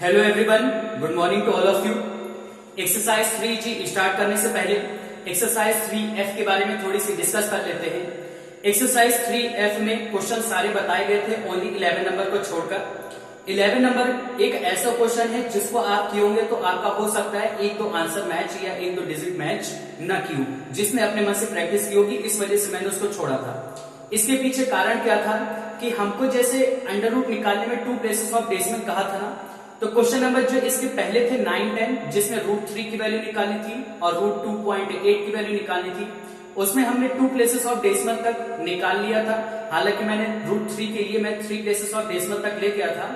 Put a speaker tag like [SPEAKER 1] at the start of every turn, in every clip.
[SPEAKER 1] Hello everyone, good morning to all of you. Exercise 3G start करने से पहले exercise 3F के बारे में थोड़ी सी डिस्कस कर लेते हैं। एक्सरसाइज 3F में क्वेश्चन सारे बताए गए थे, ओनली 11 नंबर को छोड़कर। 11 नंबर एक ऐसा क्वेश्चन है जिसको आप किए होंगे तो आपका हो सकता है एक दो आंसर मैच या एक दो डिजिट मैच न की हो, जिसने अपने मन से प्रैक्टिस की होगी, इस वजह से मैंने उसको छोड़ा था। इसके पीछे कारण क्या था कि हमको जैसे अंडर रूट निकालने में 2 प्लेसेस ऑफ डेसिमल कहा था ना, तो क्वेश्चन नंबर जो इसके पहले थे 9, 10 जिसमें √3 की वैल्यू निकालनी थी और √2.8 की वैल्यू निकालनी थी, उसमें हमने 2 प्लेसेस ऑफ डेसिमल तक निकाल लिया था। हालांकि मैंने √3 के लिए मैं 3 प्लेसेस ऑफ डेसिमल तक ले गया था,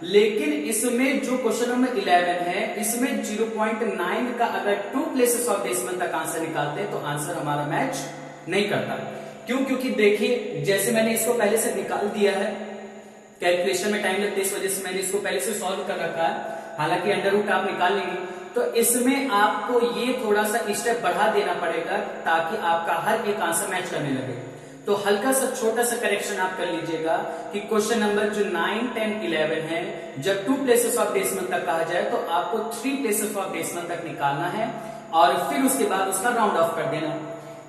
[SPEAKER 1] लेकिन इसमें जो क्वेश्चन नंबर 11 है इसमें 0.9 का अगर 2 प्लेसेस ऑफ डेसिमल तक आंसर निकालते हैं तो आंसर हमारा मैच नहीं करता। क्यों? क्योंकि देखिए जैसे मैंने इसको पहले से निकाल दिया है, कैलकुलेशन में टाइम लगता है, इस वजह से मैंने इसको पहले से सॉल्व कर रखा है। हालांकि अंडर रूट आप निकाल लेंगे तो इसमें आपको ये थोड़ा सा स्टेप बढ़ा देना पड़ेगा ताकि आपका हर एक आंसर मैच करने लगे। तो हल्का सा छोटा सा करेक्शन आप कर लीजिएगा कि क्वेश्चन नंबर जो 9, 10, 11 है, जब 2 प्लेसेस ऑफ डेसिमल तक कहा जाए तो आपको 3 प्लेसेस ऑफ डेसिमल तक निकालना है और फिर उसके बाद उसका राउंड ऑफ कर देना।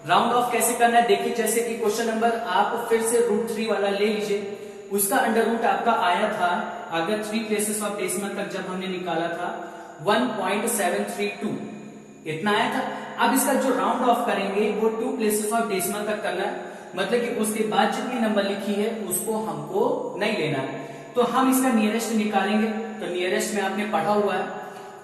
[SPEAKER 1] राउंड ऑफ कैसे करना है देखिए, जैसे कि क्वेश्चन नंबर आप फिर से √3 वाला ले लीजिए, उसका अंडर रूट आपका आया था अगर 3 प्लेसेस ऑफ डेसिमल तक जब हमने निकाला था 1.732 इतना आया था। अब इसका जो राउंड ऑफ करेंगे वो 2 प्लेसेस ऑफ डेसिमल तक करना है, मतलब कि उसके बाद जितनी नंबर लिखी है उसको हमको नहीं लेना है। तो हम इसका नियरेस्ट निकालेंगे। तो नियरेस्ट में आपने पढ़ा हुआ है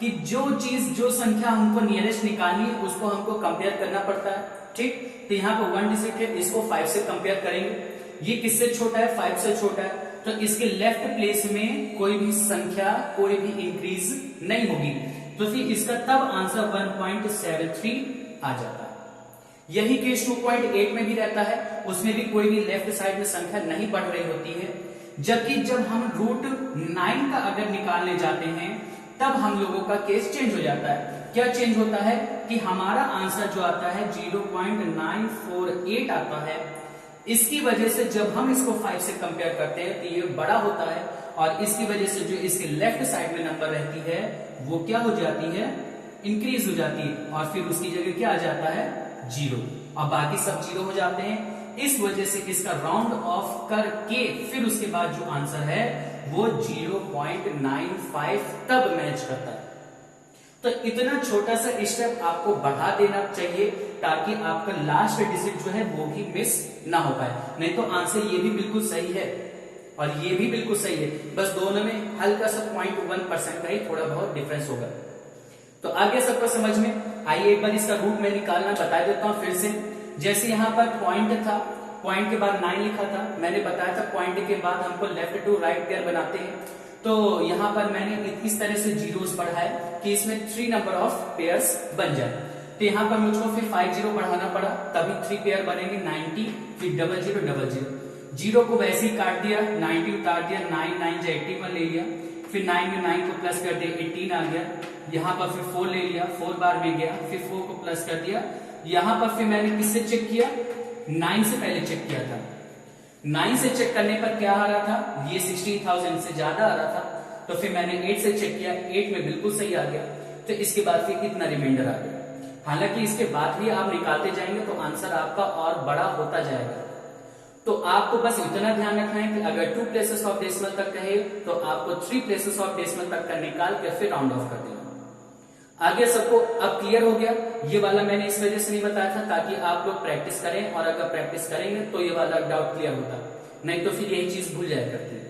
[SPEAKER 1] कि जो संख्या हमको नियरेस्ट निकालनी है उसको हमको कंपेयर करना पड़ता है, ठीक। तो यहाँ पर 1 डिजिट है, इसको 5 से कंपेयर करेंगे। ये किससे छोटा है? 5 से छोटा है, तो इसके लेफ्ट प्लेस में कोई भी संख्या कोई भी इंक्रीज नहीं होगी, तो फिर इसका तब आंसर 1.73 आ जाता है। यही केस 2.8 में भी रहता है, उसमें भी कोई भी लेफ्ट साइड में संख्या नहीं बढ़ रही होती है। जबकि जब हम √9 का अगर निकालने जाते हैं तब हम लोगों का केस चेंज हो जाता है। क्या चेंज होता है कि हमारा आंसर जो आता है 0.948 आता है। इसकी वजह से जब हम इसको 5 से कंपेयर करते हैं तो ये बड़ा होता है और इसकी वजह से जो इसके लेफ्ट साइड में नंबर रहती है वो क्या हो जाती है? इंक्रीज हो जाती है और फिर उसकी जगह क्या आ जाता है? 0, और बाकी सब 0 हो जाते हैं। इस वजह से इसका राउंड ऑफ करके फिर उसके बाद जो आंसर है वो 0.95 तब मैच करता है। तो इतना छोटा सा स्टेप आपको बढ़ा देना चाहिए ताकि आपका लास्ट डिजिट जो है वो भी मिस ना हो पाए। नहीं तो आंसर ये भी बिल्कुल सही है और ये भी बिल्कुल सही है, बस दोनों में हल्का सा 0.1% का ही थोड़ा बहुत डिफरेंस होगा। तो आगे सबको समझ में आइए, एक बार इसका रूट में निकालना बता देता हूं फिर से। जैसे यहाँ पर पॉइंट था, पॉइंट के बाद 9 लिखा था, मैंने बताया था पॉइंट के बाद हमको लेफ्ट टू राइट पेयर बनाते हैं। तो यहाँ पर मैंने इस तरह से जीरोस बढ़ाए कि इसमें 3 नंबर ऑफ पेयर्स बन जाए। तो यहाँ पर मुझको फिर 5 0 बढ़ाना पड़ा, तभी 3 पेयर बनेंगे 90, फिर 00 00। 0 को वैसे ही काट दिया, 90 उतार दिया, 9 9 जा 81 ले लिया, फिर 9 में 9 को प्लस कर दिया, 18 आ गया। यहाँ पर फिर 4 ले लिया, 4 बार में गया, फिर 4 को प्लस कर दिया। यहाँ पर फिर मैंने किससे चेक किया? 9 से पहले चेक किया था। 9 से चेक करने पर क्या आ रहा था? ये 16,000 से ज्यादा आ रहा था। तो फिर मैंने 8 से चेक किया, 8 में बिल्कुल सही आ गया। तो इसके बाद फिर इतना रिमाइंडर आ गया। हालांकि इसके बाद भी आप निकालते जाएंगे तो आंसर आपका और बड़ा होता जाएगा। तो आपको बस इतना ध्यान रखना है कि अगर 2 प्लेसेस ऑफ डेसिमल तक कहे तो आपको 3 प्लेसेस ऑफ डेसिमल तक का निकाल के फिर राउंड ऑफ कर देना। आगे सबको अब क्लियर हो गया? ये वाला मैंने इस वजह से नहीं बताया था ताकि आप लोग प्रैक्टिस करें, और अगर प्रैक्टिस करेंगे तो ये वाला डाउट क्लियर होता, नहीं तो फिर यही चीज भूल जाया करते हैं।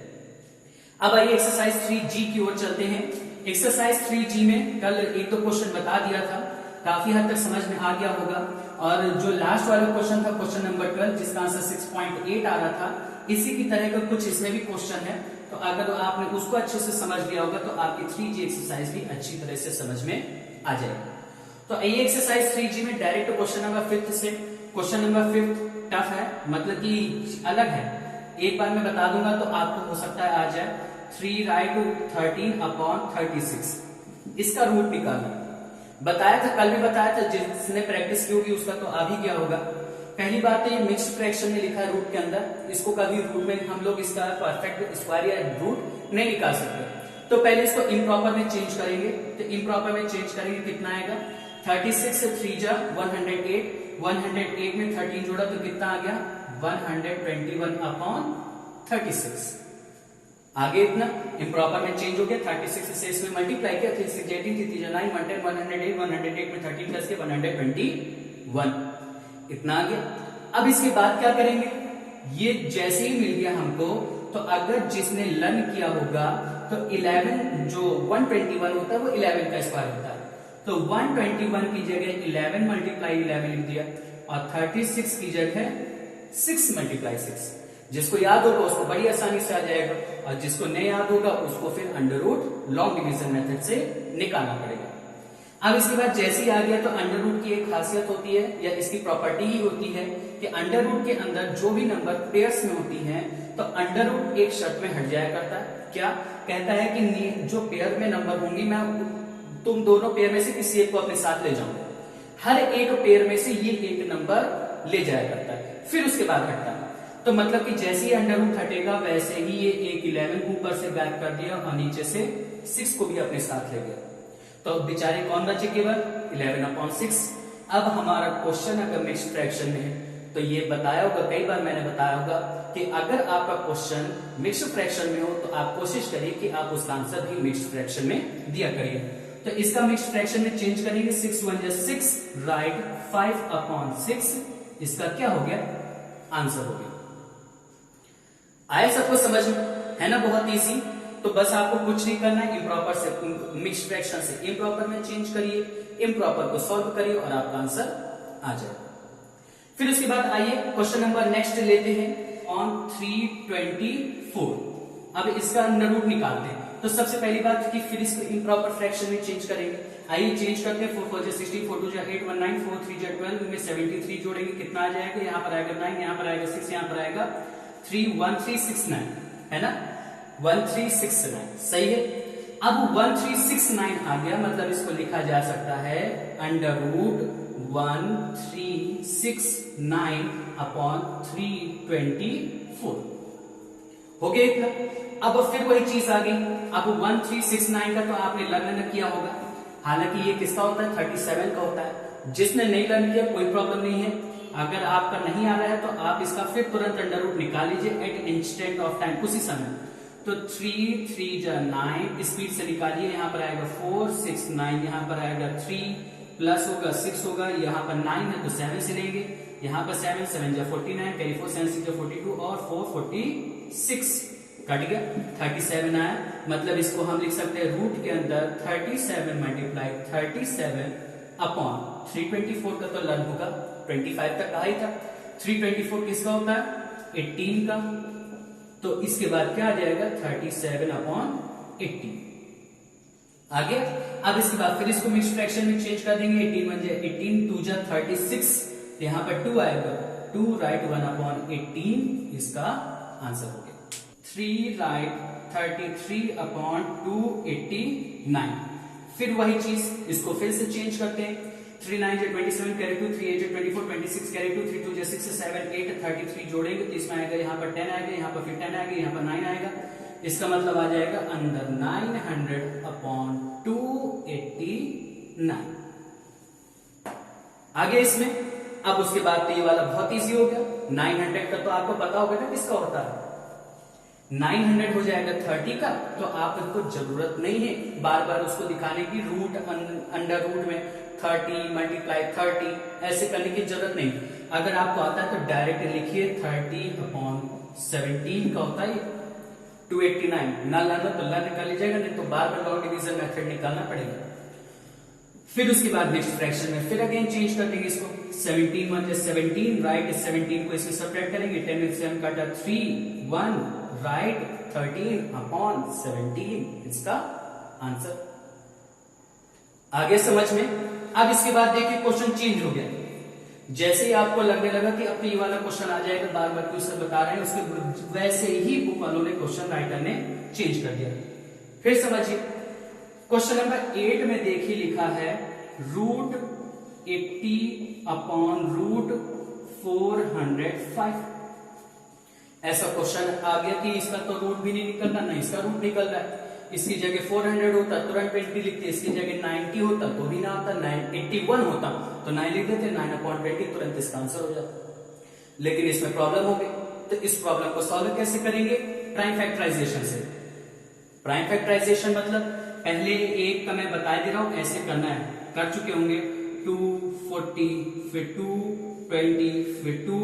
[SPEAKER 1] अब आइए एक्सरसाइज 3G की ओर चलते हैं। एक्सरसाइज 3G में कल एक तो क्वेश्चन बता दिया था, काफी हद तक समझ में आ गया होगा। और जो लास्ट वाला क्वेश्चन था क्वेश्चन नंबर 12 जिसका आंसर 6.8 आ रहा था, इसी की तरह का कुछ इसमें भी क्वेश्चन है। तो अगर आपने उसको अच्छे से समझ लिया होगा तो आपकी 3G एक्सरसाइज भी अच्छी तरह से समझ में आ जाएगी। तो आइए एक्सरसाइज 3G में डायरेक्ट क्वेश्चन नंबर 5 से। क्वेश्चन नंबर 5 टफ है, मतलब कि अलग है। एक बार मैं बता दूंगा तो आपको हो सकता है आ जाए। 3 राइट 13/36 इसका रूट निकालना बताया था, कल भी बताया था। जिसने प्रैक्टिस की होगी उसका तो आ भी गया होगा। पहली बात है मिक्स्ड फ्रैक्शन में लिखा है रूट के अंदर, इसको कभी रूट में हम लोग इसका परफेक्ट स्क्वायर या रूट नहीं निकाल सकते। तो तो पहले इसको इम्प्रॉपर में चेंज करेंगे, तो इम्प्रॉपर में चेंज करेंगे कितना आएगा 36 से 3 जा 108, 108 में 13 जोड़ा तो कितना आ गया 121 अपॉन 36। आगे इतना इम्प्रॉपर में चेंज हो गया 36 से इसमें मल्टीप्लाई किया 3 6 18 3 3 9 110 108 108 में 13 प्लस के 121 इतना आ गया। अब इसके बाद क्या करेंगे, ये जैसे ही मिल गया हमको, तो अगर जिसने लर्न किया होगा तो 11 जो 121 होता है वो 11 का स्क्वायर होता है, तो 121 की जगह 11 मल्टीप्लाई 11 लिख दिया और 36 की जगह 6 मल्टीप्लाई 6। जिसको याद होगा उसको बड़ी आसानी से आ जाएगा और जिसको नहीं याद होगा उसको फिर under root long division method से निकालना पड़ेगा। अब इसके बाद जैसे ही आ गया तो अंडर रूट की एक खासियत होती है या इसकी प्रॉपर्टी ही होती है कि अंडर रूट के अंदर जो भी नंबर पेयर्स में होती हैं तो अंडर रूट एक शर्त में हट जाया करता है। क्या कहता है कि जो पेयर में नंबर होंगी मैं तुम दोनों पेयर में से किसी एक को अपने साथ ले जाऊंगा, हर एक पेयर में से ये एक नंबर ले जाया करता है, फिर उसके बाद हटता है। तो मतलब कि जैसे ही अंडर रूट हटेगा वैसे ही ये एक 11 को ऊपर से बैक कर दिया और नीचे से 6 को भी अपने साथ ले गया, तो बेचारे कौन बचे केवल 11/6। अब हमारा क्वेश्चन अगर मिक्स्ड फ्रैक्शन में है तो ये बताया होगा, कई बार मैंने बताया होगा कि अगर आपका क्वेश्चन मिक्स्ड फ्रैक्शन में हो तो आप कोशिश करिए कि आप उसका आंसर भी मिक्स्ड फ्रैक्शन में दिया करिए। तो इसका मिक्स्ड फ्रैक्शन में चेंज करेंगे 6 1 6 राइट 5/6, इसका क्या हो गया आंसर हो गया। आया सबको समझ में, है ना, बहुत इजी। तो बस आपको कुछ नहीं करना है, इम्प्रॉपर से मिक्स्ड फ्रैक्शन से इम्प्रॉपर में चेंज करिए, इम्प्रॉपर को सॉल्व करिए और आपका आंसर आ जाएगा। फिर उसके बाद आइए क्वेश्चन नंबर नेक्स्ट लेते हैं ऑन 324। अब इसका अंडर रूट निकालते हैं। तो सबसे पहली बात कि फिर इसको इम्प्रॉपर फ्रैक्शन में चेंज करेंगे। आइए चेंज करते हैं, 4 4 16 4 2 8 1 9 4 3 12 में 73 जोड़ेंगे, कितना आ जाएगा, यहाँ पर आएगा 9, यहाँ पर आएगा 6, यहाँ पर आएगा 3 1369, है ना, 1369 सही है। अब 1369 आ गया, मतलब इसको लिखा जा सकता है अंडर रूट 1369 अपॉन 324 हो गया इतना। अब फिर वही चीज आ गई, अब 1369 का तो आपने लर्न किया होगा, हालांकि ये किसका होता है 37 का होता है। जिसने नहीं लर्न किया कोई प्रॉब्लम नहीं है, अगर आपका नहीं आ रहा है तो आप इसका फिर तुरंत अंडर रूट निकाल लीजिए एट इंस्टेंट ऑफ टाइम, उसी समय। तो 3 3 9 स्पीड से निकालिए, यहाँ पर आएगा 4 6 9, यहाँ पर आएगा 3 प्लस होगा 6 होगा, यहाँ पर 9 है तो 7 से लेंगे, यहाँ पर 7 7 जा 49, कैरी 4 7 6 जा 42 और 4 46 कट गया, 37 आया। मतलब इसको हम लिख सकते हैं रूट के अंदर 37 मल्टीप्लाई 37 अपॉन 324 का तो लर्न होगा 25 तक आ ही था, 324 किसका होता है 18 का, तो इसके बाद क्या आ जाएगा 37/18 आ गया। अब इसके बाद फिर इसको मिक्स्ड फ्रैक्शन में चेंज कर देंगे, 18 1 18 2 जा 36, यहाँ पर 2 आएगा, 2 राइट 1/18 इसका आंसर हो गया। 3 राइट 33/289। फिर वही चीज इसको फिर से चेंज करते हैं, 3 9 जा 27 कैरी 2, 3 8 जा 24 26 कैरी 2, 3 2 जा 6 7 8 33 जोड़ेंगे तो इसमें आएगा, यहाँ पर 10 आएगा, यहाँ पर फिर 10 आएगा, यहाँ पर 9 आएगा, इसका मतलब आ जाएगा अंडर 900/289 आगे इसमें। अब उसके बाद तो ये वाला बहुत इजी हो गया, 900 का तो आपको पता होगा ना किसका होता है, 900 हो जाएगा 30 का, तो आपको जरूरत नहीं है बार बार उसको दिखाने की, रूट अंडर रूट में 30 मल्टीप्लाई 30 ऐसे करने की जरूरत नहीं। अगर आपको आता है तो डायरेक्ट लिखिए 30/17 का होता है 289, ना लर्न तो लर्न कर लीजिएगा, नहीं तो बार बार लॉन्ग डिवीजन मेथड निकालना पड़ेगा। फिर उसके बाद नेक्स्ट फ्रैक्शन में फिर अगेन चेंज कर देंगे इसको, 17 1 17 राइट 17 को इसमें सब्ट्रैक्ट करेंगे, 10 में 7 काटा 3 1 राइट 13/17 इसका आंसर। आगे समझ में। अब इसके बाद देखिए क्वेश्चन चेंज हो गया, जैसे ही आपको लगने लगा कि अब तो ये वाला क्वेश्चन आ जाएगा, बार बार क्यों सर बता रहे हैं, उसके वैसे ही बुक वालों ने क्वेश्चन राइटर ने चेंज कर दिया। फिर समझिए क्वेश्चन नंबर 8 में देखिए लिखा है √80/√405। ऐसा क्वेश्चन आ गया कि इसका तो रूट भी नहीं निकल रहा, ना इसका रूट निकल रहा है। इसकी जगह 400 होता तुरंत 20 लिखते, इसकी जगह 90 होता तो भी ना आता, 81 होता तो 9 लिख देते, 9/20 तुरंत इसका आंसर हो जाता। लेकिन इसमें प्रॉब्लम हो गई, तो इस प्रॉब्लम को सॉल्व कैसे करेंगे? प्राइम फैक्टराइजेशन से। प्राइम फैक्टराइजेशन मतलब पहले एक का मैं बता दे रहा हूं, ऐसे करना है, कर चुके होंगे। 2, 40, फिर 2, 20, फिर 2,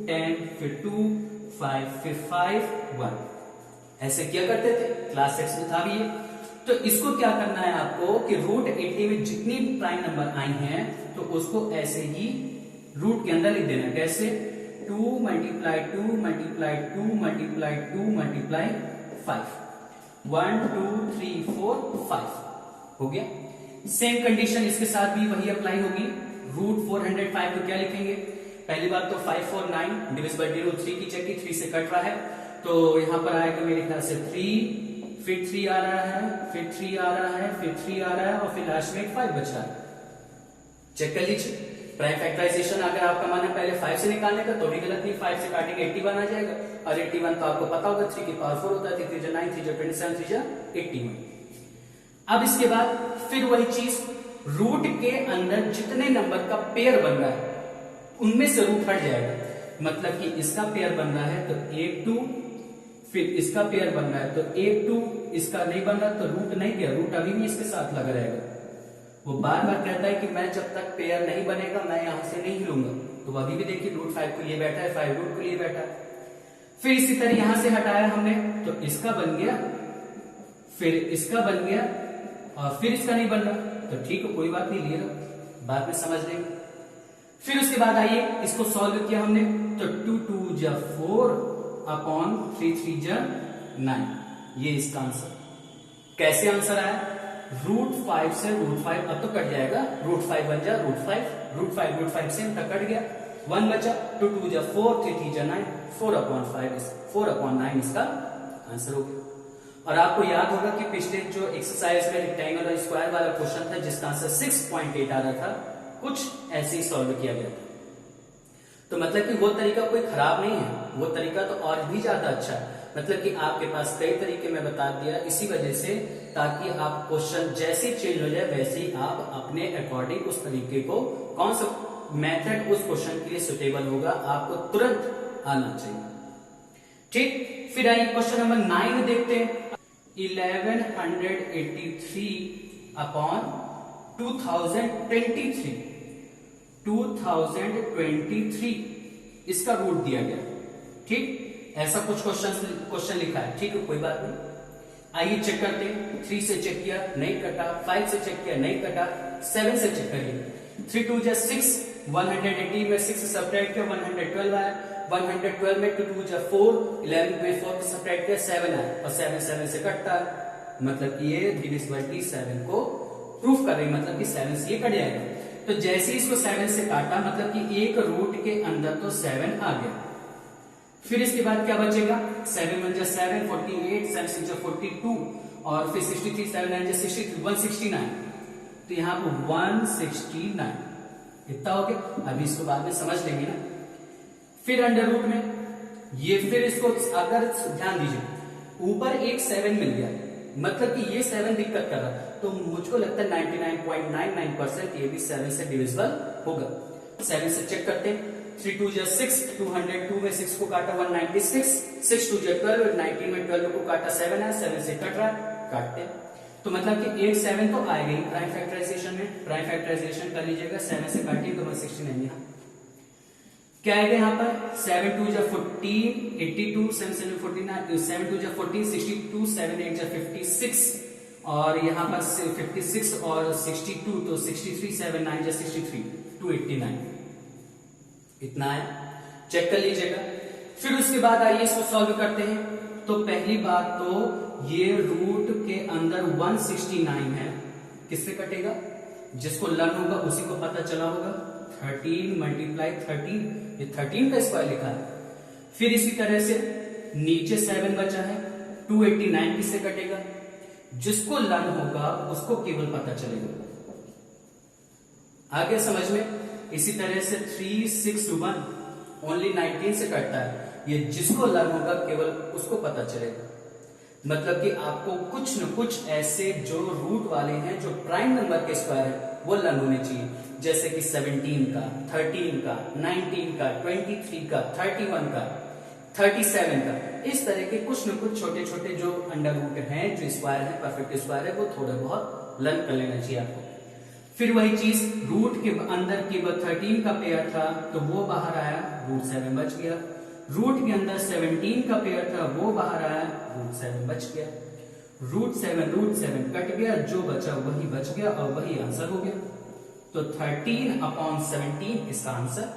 [SPEAKER 1] 10, फिर 2, 5, फिर 5, 1, ऐसे किया करते थे, क्लास 6 में था भी ये। तो इसको क्या करना है आपको कि रूट 80 में जितनी प्राइम नंबर आई हैं तो उसको ऐसे ही रूट के अंदर लिख देना। कैसे? 2 मल्टीप्लाई 2 मल्टीप्लाई 2 मल्टीप्लाई 2 मल्टीप्लाई 5, 1 2 3 4 5 हो गया। सेम कंडीशन इसके साथ भी वही अप्लाई होगी। रूट 405 को क्या लिखेंगे? पहली बात तो 5 4 9 डिविजिबल बाय रूट 3 की जगह 3 से कट रहा है, तो यहां पर आएगा मेरे ख्याल से 3, फिर 3 आ रहा है, फिर 3 आ रहा है, फिर 3 आ रहा है और फिर लास्ट में 5 बच रहा है। चेक कर लीजिए। प्राइम फैक्टराइजेशन अगर आपका मन है पहले 5 से निकालने का तो भी गलत नहीं, 5 से काटेंगे 81 आ जाएगा, और 81 तो आपको पता होगा 3 की पावर 4 होता है, 3 3 9 3 27 3 81। अब इसके बाद फिर वही चीज, रूट के अंदर जितने नंबर का पेयर बन रहा है उनमें से रूट हट जाएगा। मतलब कि इसका पेयर बन रहा है तो 1 2, फिर इसका पेयर बन रहा है तो 1 2, इसका नहीं बन रहा तो रूट नहीं गया, रूट अभी भी इसके साथ लगा रहेगा। वो बार बार कहता है कि मैं जब तक पेयर नहीं बनेगा मैं यहां से नहीं हिलूंगा, तो अभी भी देखिए रूट 5 को लिए बैठा है, 5 रूट को लिए बैठा है। फिर इसी तरह यहां से हटाया हमने तो इसका बन गया, फिर इसका बन गया और फिर इसका नहीं बन रहा तो ठीक है, कोई बात नहीं, लिए रहो, बाद में समझ लेंगे। फिर उसके बाद आइए इसको सॉल्व किया हमने तो 2 2 जा 4 अपॉन 3 3 जा 9, ये इसका आंसर। कैसे आंसर आया? रूट 5 से रूट 5 अब तो कट जाएगा, रूट 5 बन जा रूट 5, रूट 5 से तक कट गया, 1 बचा, 2 2 जा 4 3 3 जा 9, 4/5 4/9 इसका आंसर हो गया। और आपको याद होगा कि पिछले जो एक्सरसाइज में रेक्टेंगल और स्क्वायर वाला क्वेश्चन था जिसका आंसर 6.8 आ रहा था, कुछ ऐसे ही सॉल्व किया गया था। तो मतलब कि वो तरीका कोई खराब नहीं है, वो तरीका तो और भी ज्यादा अच्छा है। मतलब कि आपके पास कई तरीके में बता दिया इसी वजह से, ताकि आप क्वेश्चन जैसे चेंज हो जाए वैसे ही आप अपने अकॉर्डिंग उस तरीके को, कौन सा मेथड उस क्वेश्चन के लिए सुटेबल होगा, आपको तुरंत आना चाहिए। ठीक, फिर आइए क्वेश्चन नंबर 9 देखते हैं। 1183 अपॉन 2023 इसका रूट दिया गया। ठीक, ऐसा कुछ क्वेश्चन लिखा है, ठीक है, कोई बात नहीं। आइए चेक करते हैं। 3 से चेक किया नहीं कटा, 5 से चेक किया नहीं कटा, 7 से चेक करिए। 3 2 जा 6, 180 में 6 से सब्ट्रैक्ट किया 112 आया, 112 में 2 2 जा 4, 11 में 4 से सब्ट्रैक्ट किया 7 आया, और 7 7 से कटता है, मतलब कि ये डिविजिबिलिटी 7 को प्रूफ कर रही, मतलब कि 7 से ये कट जाएगा। तो जैसे ही इसको 7 से काटा, मतलब कि एक रूट के अंदर तो 7 आ गया। फिर इसके बाद क्या बचेगा? 7 1 जा 7, 48, 7 6 जा 42, और फिर 63, 7 9 जा 63, 169, तो यहां पर 169 इतना हो गया। अभी इसको बाद में समझ लेंगे ना। फिर अंडर रूट में ये, फिर इसको अगर ध्यान दीजिए, ऊपर एक 7 मिल गया, मतलब कि ये 7 दिक्कत कर रहा, तो मुझको लगता है 99.99% ये भी 7 से डिविजिबल होगा। 7 से चेक करते हैं। 3 2 जा 6, 202 में 6 को काटा 196, 6 2 जा 12, 19 में 12 को काटा 7 है, 7 से कट रहा है, काटते हैं। तो मतलब कि एक 7 तो आएगा ही प्राइम फैक्टराइजेशन में। प्राइम फैक्टराइजेशन कर लीजिएगा, 7 से काटिए तो 169 है। क्या आएगा यहाँ पर? 7 2 जा 14, 82, 7 7 49, 7 2 जा 14, 62, 7 8 जा 56, और यहाँ पर 56 और 62, तो 63, 7 9 जा 63, 289 इतना है। चेक कर लीजिएगा। फिर उसके बाद आइए इसको सॉल्व करते हैं। तो पहली बात तो ये रूट के अंदर 169 है, किससे कटेगा? जिसको लर्न होगा उसी को पता चला होगा। 13 मल्टीप्लाई 13, ये 13 का स्क्वायर लिखा है। फिर इसी तरह से नीचे 7 बचा है, 289 किससे कटेगा? जिसको लर्न होगा उसको केवल पता चलेगा। आगे समझ में। इसी तरह से 3 6 1 ओनली 19 से कटता है, ये जिसको लर्न होगा केवल उसको पता चलेगा। मतलब कि आपको कुछ न कुछ ऐसे जो रूट वाले हैं, जो प्राइम नंबर के स्क्वायर है, वो लर्न होने चाहिए। जैसे कि 17 का, 13 का, 19 का, 23 का, 31 का, 37 का, इस तरह के कुछ न कुछ छोटे छोटे जो अंडर रूट हैं, जो स्क्वायर है, परफेक्ट स्क्वायर है, वो थोड़ा बहुत लर्न कर लेना चाहिए आपको। फिर वही चीज, रूट के अंदर केवल 13 का पेयर था तो वो बाहर आया, रूट 7 बच गया। रूट के अंदर 17 का पेयर था, वो बाहर आया, रूट 7 बच गया। रूट 7 कट गया, जो बचा वही बच गया और वही आंसर हो गया। तो 13/17 इसका आंसर।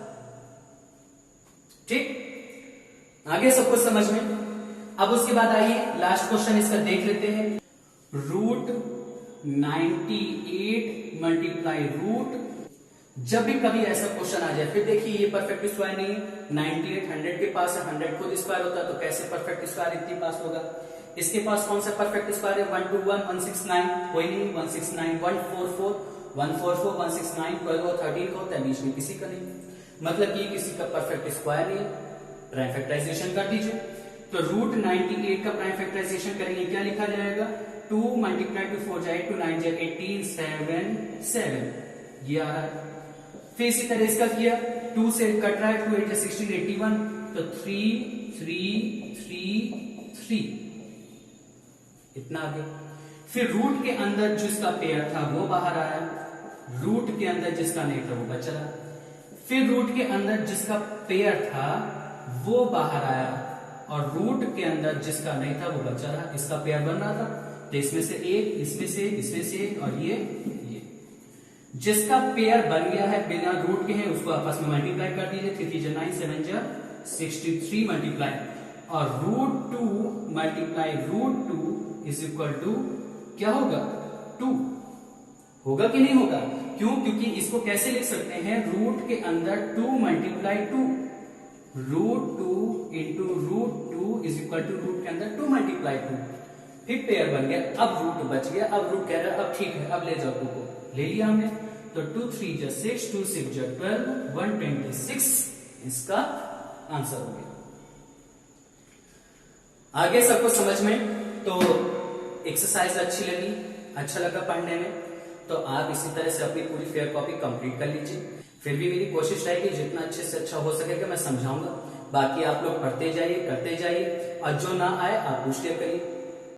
[SPEAKER 1] ठीक, आगे सब कुछ समझ में। अब उसके बाद आइए लास्ट क्वेश्चन इसका देख लेते हैं। रूट 98 मल्टीप्लाई रूट, जब भी कभी ऐसा क्वेश्चन आ जाए, फिर देखिए ये परफेक्ट स्क्वायर नहीं है, 98 100 के पास है, 100 खुद स्क्वायर होता है, तो कैसे परफेक्ट स्क्वायर इतने पास होगा। इसके पास कौन सा परफेक्ट स्क्वायर है, 121 169, कोई नहीं, 169 144 144 169, 12 और 13 का होता है, बीच में किसी का नहीं, मतलब कि किसी का परफेक्ट स्क्वायर नहीं है। प्राइम फैक्टराइजेशन कर दीजिए। तो रूट 98 का प्राइम फैक्टराइजेशन करेंगे, क्या लिखा जाएगा, 2 मल्टीप्लाई टू 4 जाए, 2 9 जाए 18 7 7, ये आ रहा है। फिर इसी तरह इसका किया, 2 से कट रहा है, 2 8 16 81, तो 3 3 3 3, इतना आ गया। फिर रूट के अंदर जिसका पेयर था वो बाहर आया, रूट के अंदर जिसका नहीं था वो बचा रहा। फिर रूट के अंदर जिसका पेयर था वो बाहर आया, और रूट के अंदर जिसका नहीं था वो बचा रहा, इसका पेयर बन रहा था, तो इसमें से एक, इसमें से एक, और ये जिसका पेयर बन गया है बिना रूट के हैं उसको आपस में मल्टीप्लाई कर दीजिए, 3 3 9 7 63 मल्टीप्लाई, और root 2 multiply root 2 is equal to क्या होगा, 2 होगा कि नहीं होगा। क्यों, क्योंकि इसको कैसे लिख सकते हैं, रूट के अंदर 2 multiply 2, root 2 into root 2 is equal to root के अंदर 2 मल्टीप्लाई 2, फिर पेयर बन गया। अब रूट बच गया, अब रूट कह रहा है अब ठीक है, अब ले जाओ 2 को, ले लिया हमने, तो 2 3 जा 6, 2 6 जा 12, 126 इसका आंसर हो गया। आगे सबको समझ में, तो एक्सरसाइज अच्छी लगी, अच्छा लगा पढ़ने में, तो आप इसी तरह से अपनी पूरी फेयर कॉपी कंप्लीट कर लीजिए। फिर भी मेरी कोशिश रहेगी जितना अच्छे से अच्छा हो सकेगा मैं समझाऊंगा, बाकी आप लोग पढ़ते जाइए, करते जाइए, और जो ना आए आप पूछ लिया करिए।